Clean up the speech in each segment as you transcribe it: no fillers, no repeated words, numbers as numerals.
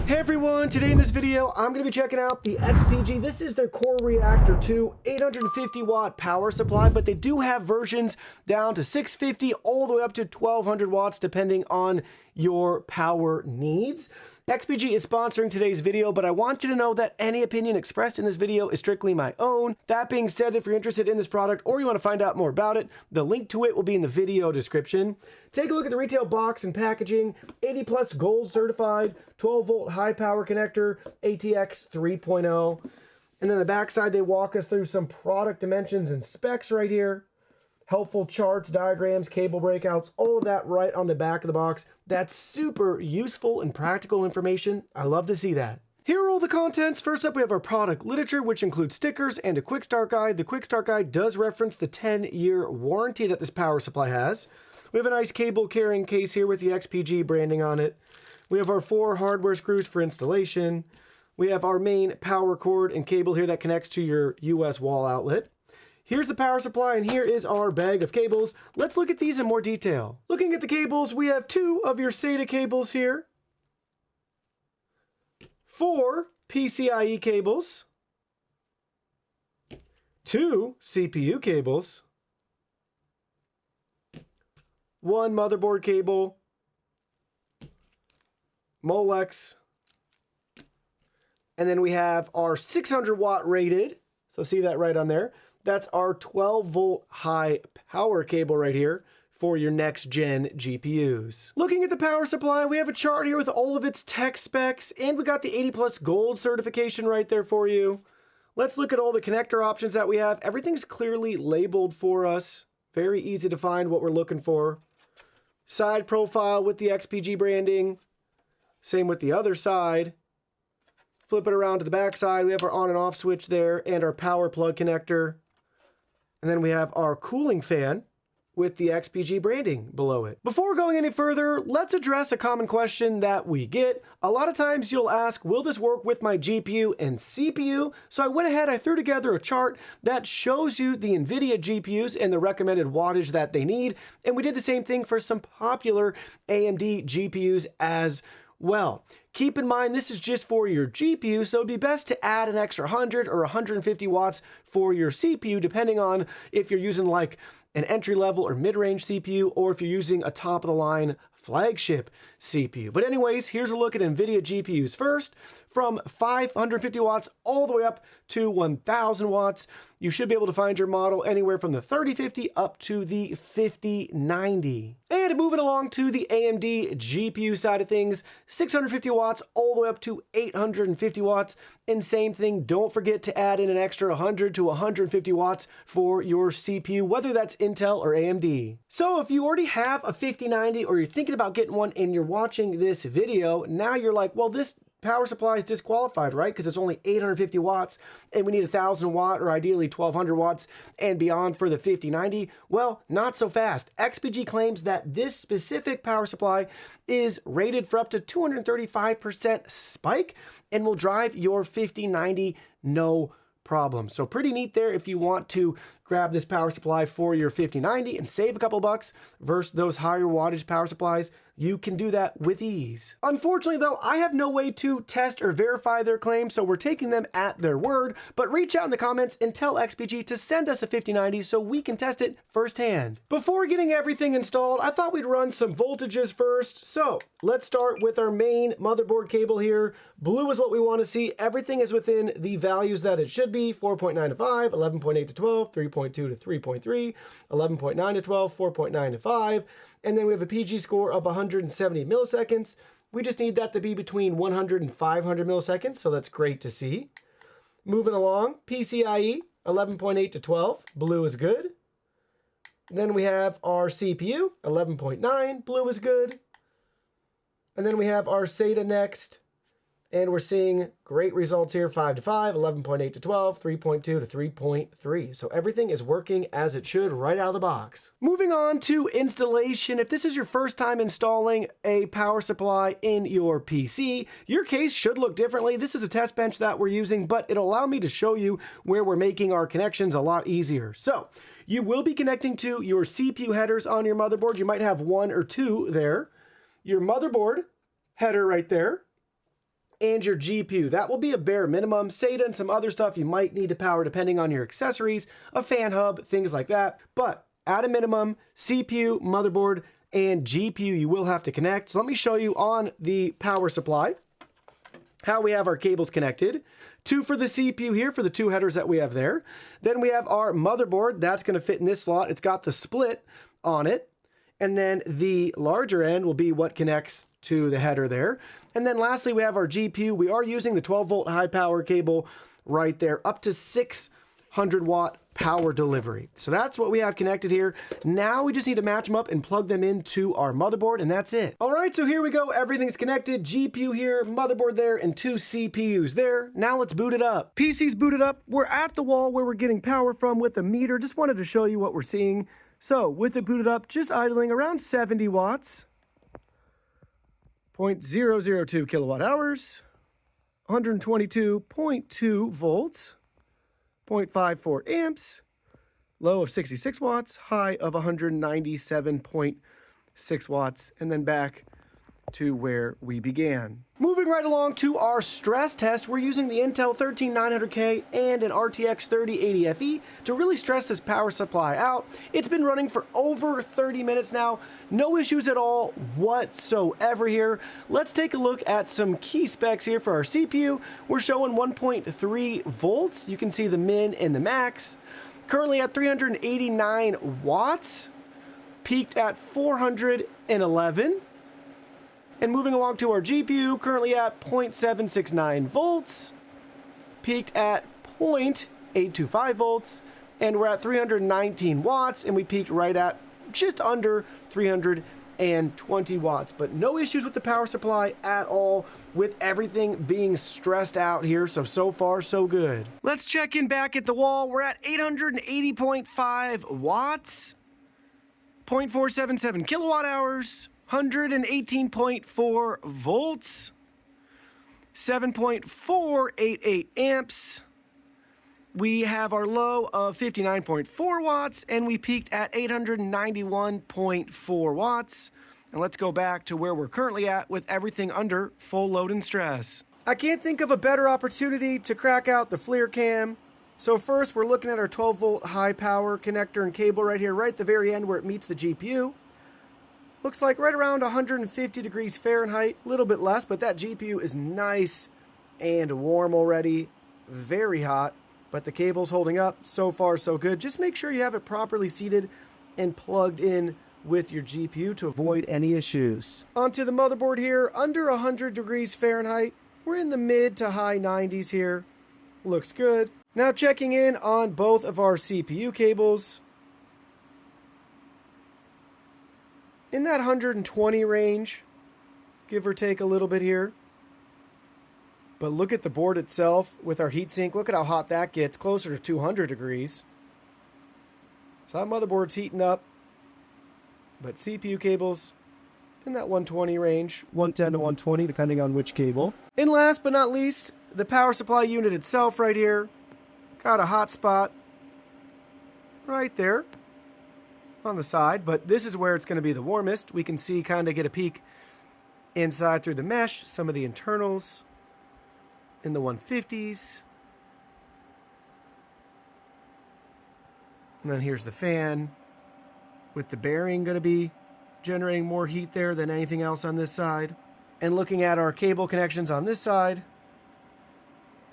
Hey everyone, today in this video, I'm going to be checking out the XPG. This is their Core Reactor II 850 watt power supply, but they do have versions down to 650 all the way up to 1200 watts depending on your power needs. XPG is sponsoring today's video, but I want you to know that any opinion expressed in this video is strictly my own. That being said, if you're interested in this product or you want to find out more about it, the link to it will be in the video description. Take a look at the retail box and packaging. 80 plus gold certified, 12 volt high power connector, ATX 3.0. And then the backside, they walk us through some product dimensions and specs right here. Helpful charts, diagrams, cable breakouts, all of that right on the back of the box. That's super useful and practical information. I love to see that. Here are all the contents. First up, we have our product literature, which includes stickers and a quick start guide. The quick start guide does reference the 10-year warranty that this power supply has. We have a nice cable carrying case here with the XPG branding on it. We have our 4 hardware screws for installation. We have our main power cord and cable here that connects to your US wall outlet. Here's the power supply, and here is our bag of cables. Let's look at these in more detail. Looking at the cables, we have 2 of your SATA cables here, 4 PCIe cables, 2 CPU cables, 1 motherboard cable, Molex, and then we have our 600 watt rated, so see that right on there. That's our 12 volt high power cable right here for your next gen GPUs. Looking at the power supply, we have a chart here with all of its tech specs, and we got the 80 plus gold certification right there for you. Let's look at all the connector options that we have. Everything's clearly labeled for us. Very easy to find what we're looking for. Side profile with the XPG branding. Same with the other side. Flip it around to the back side. We have our on and off switch there and our power plug connector. And then we have our cooling fan with the XPG branding below it. Before going any further, let's address a common question that we get. A lot of times you'll ask, will this work with my GPU and CPU? So I went ahead, I threw together a chart that shows you the NVIDIA GPUs and the recommended wattage that they need. And we did the same thing for some popular AMD GPUs as well. Keep in mind, this is just for your GPU, so it'd be best to add an extra 100 or 150 watts for your CPU, depending on if you're using like an entry-level or mid-range CPU, or if you're using a top-of-the-line flagship CPU. But anyways, here's a look at NVIDIA GPUs first. From 550 watts all the way up to 1000 watts, you should be able to find your model anywhere from the 3050 up to the 5090. And moving along to the AMD GPU side of things, 650 watts all the way up to 850 watts. And same thing, don't forget to add in an extra 100 to 150 watts for your CPU, whether that's Intel or AMD. So if you already have a 5090 or you're thinking about getting one and you're watching this video, now you're like, well, this power supply is disqualified, right? Because it's only 850 watts and we need 1000 watt or ideally 1200 watts and beyond for the 5090. Well, not so fast. XPG claims that this specific power supply is rated for up to 235% spike and will drive your 5090 no problem. So pretty neat there if you want to grab this power supply for your 5090 and save a couple bucks versus those higher wattage power supplies. You can do that with ease. Unfortunately though, I have no way to test or verify their claims, so we're taking them at their word, but reach out in the comments and tell XPG to send us a 5090 so we can test it firsthand. Before getting everything installed, I thought we'd run some voltages first. So let's start with our main motherboard cable here. Blue is what we want to see. Everything is within the values that it should be. 4.9 to 5, 11.8 to 12, 3.2 to 3.3, 11.9 to 12, 4.9 to 5. And then we have a PG score of 170 milliseconds. We just need that to be between 100 and 500 milliseconds, so that's great to see. Moving along, PCIe, 11.8 to 12, blue is good. Then we have our CPU, 11.9, blue is good. And then we have our SATA next, and we're seeing great results here, 5 to 5, 11.8 to 12, 3.2 to 3.3. So everything is working as it should right out of the box. Moving on to installation. If this is your first time installing a power supply in your PC, your case should look differently. This is a test bench that we're using, but it'll allow me to show you where we're making our connections a lot easier. So you will be connecting to your CPU headers on your motherboard. You might have 1 or 2 there. Your motherboard header right there. and your GPU. That will be a bare minimum. SATA and some other stuff you might need to power depending on your accessories, a fan hub, things like that. But at a minimum, CPU, motherboard, and GPU you will have to connect. So let me show you on the power supply how we have our cables connected. 2 for the CPU here for the 2 headers that we have there. Then we have our motherboard. That's going to fit in this slot. It's got the split on it. And then the larger end will be what connects to the header there. And then lastly, we have our GPU. We are using the 12-volt high power cable right there, up to 600-watt power delivery. So that's what we have connected here. Now we just need to match them up and plug them into our motherboard, and that's it. All right, so here we go. Everything's connected. GPU here, motherboard there, and 2 CPUs there. Now let's boot it up. PC's booted up. We're at the wall where we're getting power from with a meter. Just wanted to show you what we're seeing. So with it booted up, just idling around 70 watts, 0.002 kilowatt hours, 122.2 volts, 0.54 amps, low of 66 watts, high of 197.6 watts, and then back to where we began. Moving right along to our stress test, we're using the Intel 13900K and an RTX 3080 Fe to really stress this power supply out. It's been running for over 30 minutes now. No issues at all whatsoever here. Let's take a look at some key specs here for our CPU. We're showing 1.3 volts. You can see the min and the max. Currently at 389 watts, peaked at 411. And moving along to our GPU, currently at 0.769 volts, peaked at 0.825 volts, and we're at 319 watts, and we peaked right at just under 320 watts. But no issues with the power supply at all, with everything being stressed out here, so far, so good. Let's check in back at the wall. We're at 880.5 watts, 0.477 kilowatt hours, 118.4 volts, 7.488 amps. We have our low of 59.4 watts, and we peaked at 891.4 watts. And let's go back to where we're currently at with everything under full load and stress. I can't think of a better opportunity to crack out the FLIR cam. So first, we're looking at our 12-volt high power connector and cable right here, right at the very end where it meets the GPU. Looks like right around 150 degrees Fahrenheit, a little bit less, but that GPU is nice and warm already, very hot, but the cable's holding up. So far, so good. Just make sure you have it properly seated and plugged in with your GPU to avoid any issues. Onto the motherboard here, under 100 degrees Fahrenheit. We're in the mid to high 90s here. Looks good. Now checking in on both of our CPU cables. In that 120 range, give or take a little bit here. But look at the board itself with our heatsink. Look at how hot that gets, closer to 200 degrees. So that motherboard's heating up. But CPU cables in that 120 range. 110 to 120, depending on which cable. And last but not least, the power supply unit itself right here. Got a hot spot right there on the side, but this is where it's going to be the warmest. We can see, kind of get a peek inside through the mesh, some of the internals in the 150s. And then here's the fan with the bearing going to be generating more heat there than anything else on this side. And looking at our cable connections on this side,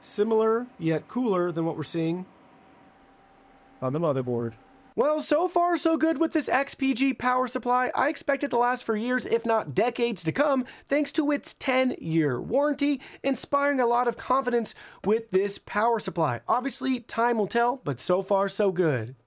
similar yet cooler than what we're seeing on the motherboard. Well, so far so good with this XPG power supply. I expect it to last for years, if not decades to come, thanks to its 10-year warranty, inspiring a lot of confidence with this power supply. Obviously, time will tell, but so far so good.